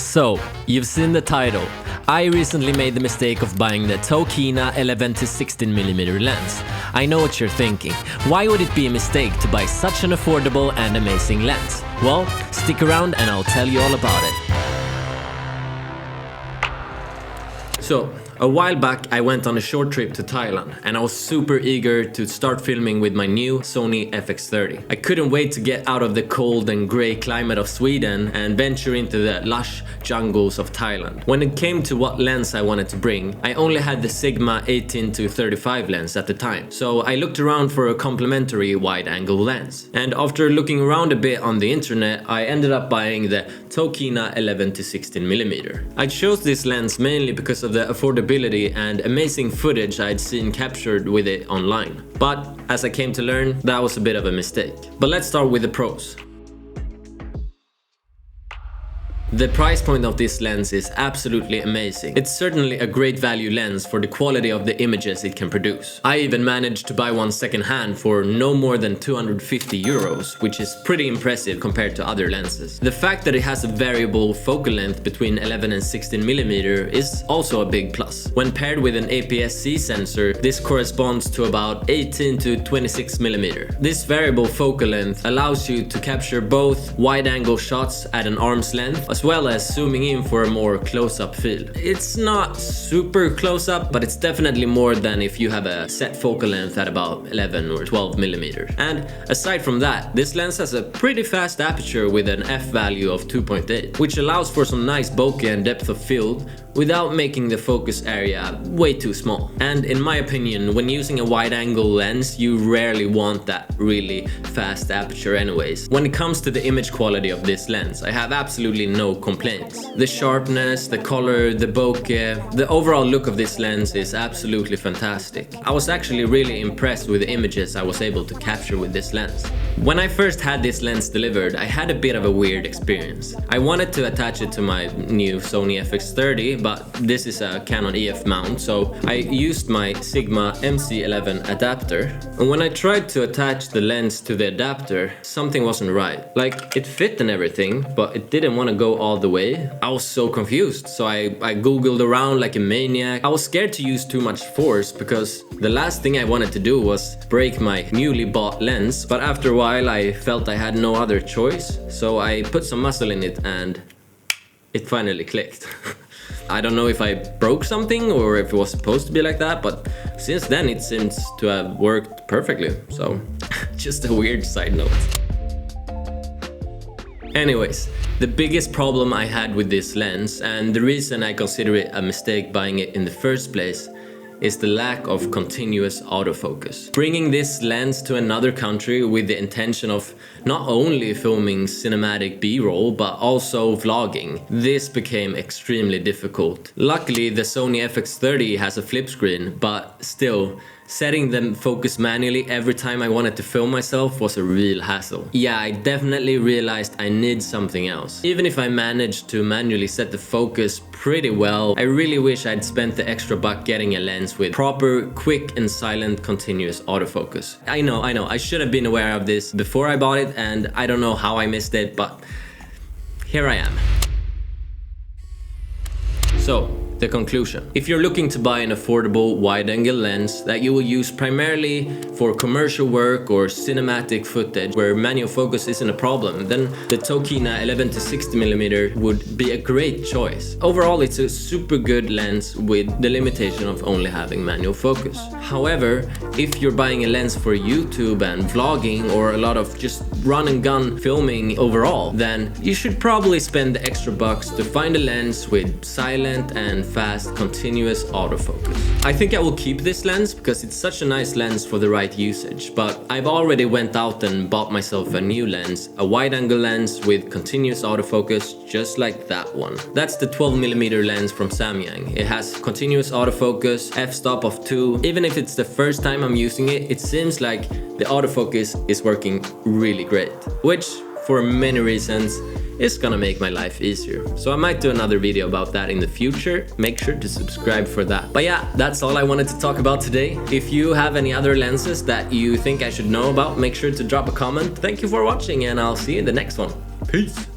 So, you've seen the title. I recently made the mistake of buying the Tokina 11 to 16mm lens. I know what you're thinking. Why would it be a mistake to buy such an affordable and amazing lens? Well, stick around and I'll tell you all about it. So, a while back I went on a short trip to Thailand and I was super eager to start filming with my new Sony FX30. I couldn't wait to get out of the cold and grey climate of Sweden and venture into the lush jungles of Thailand. When it came to what lens I wanted to bring, I only had the Sigma 18 to 35 lens at the time. So I looked around for a complementary wide-angle lens. And after looking around a bit on the internet, I ended up buying the Tokina 11 to 16mm. I chose this lens mainly because of the affordability and amazing footage I'd seen captured with it online. But as I came to learn, that was a bit of a mistake. But let's start with the pros. The price point of this lens is absolutely amazing. It's certainly a great value lens for the quality of the images it can produce. I even managed to buy one second-hand for no more than 250 euros, which is pretty impressive compared to other lenses. The fact that it has a variable focal length between 11 and 16mm is also a big plus. When paired with an APS-C sensor, this corresponds to about 18 to 26mm. This variable focal length allows you to capture both wide-angle shots at an arm's length as well as zooming in for a more close-up feel. It's not super close-up, but it's definitely more than if you have a set focal length at about 11 or 12mm. And aside from that, this lens has a pretty fast aperture with an f value of 2.8, which allows for some nice bokeh and depth of field without making the focus area way too small. And in my opinion, when using a wide-angle lens, you rarely want that really fast aperture anyways. When it comes to the image quality of this lens, I have absolutely no complaints. The sharpness, the color, the bokeh, the overall look of this lens is absolutely fantastic. I was actually really impressed with the images I was able to capture with this lens. When I first had this lens delivered, I had a bit of a weird experience. I wanted to attach it to my new Sony FX30, but this is a Canon EF mount, so I used my Sigma MC11 adapter. And when I tried to attach the lens to the adapter, something wasn't right. Like, it fit and everything, but it didn't want to go all the way. I was so confused, so I googled around like a maniac. I was scared to use too much force because the last thing I wanted to do was break my newly bought lens, but after a while I felt I had no other choice, so I put some muscle in it and it finally clicked. I don't know if I broke something or if it was supposed to be like that, but since then it seems to have worked perfectly, so just a weird side note. Anyways, the biggest problem I had with this lens, and the reason I consider it a mistake buying it in the first place, is the lack of continuous autofocus. Bringing this lens to another country with the intention of not only filming cinematic B-roll but also vlogging, this became extremely difficult. Luckily, the Sony FX30 has a flip screen, but still, setting them focus manually every time I wanted to film myself was a real hassle. Yeah, I definitely realized I need something else. Even if I managed to manually set the focus pretty well, I really wish I'd spent the extra buck getting a lens with proper, quick and silent continuous autofocus. I know, I should have been aware of this before I bought it, and I don't know how I missed it, but here I am. So, the conclusion. If you're looking to buy an affordable wide-angle lens that you will use primarily for commercial work or cinematic footage where manual focus isn't a problem, then the Tokina 11 to 60mm would be a great choice. Overall, it's a super good lens with the limitation of only having manual focus. However, if you're buying a lens for YouTube and vlogging or a lot of just run and gun filming overall, then you should probably spend the extra bucks to find a lens with silent and fast continuous autofocus. I think I will keep this lens because it's such a nice lens for the right usage, but I've already went out and bought myself a new lens, a wide-angle lens with continuous autofocus just like that one. That's the 12mm lens from Samyang. It has continuous autofocus, f-stop of 2. Even if it's the first time I'm using it, it seems like the autofocus is working really great, which for many reasons is gonna make my life easier. So I might do another video about that in the future. Make sure to subscribe for that. But yeah, that's all I wanted to talk about today. If you have any other lenses that you think I should know about, make sure to drop a comment. Thank you for watching and I'll see you in the next one. Peace!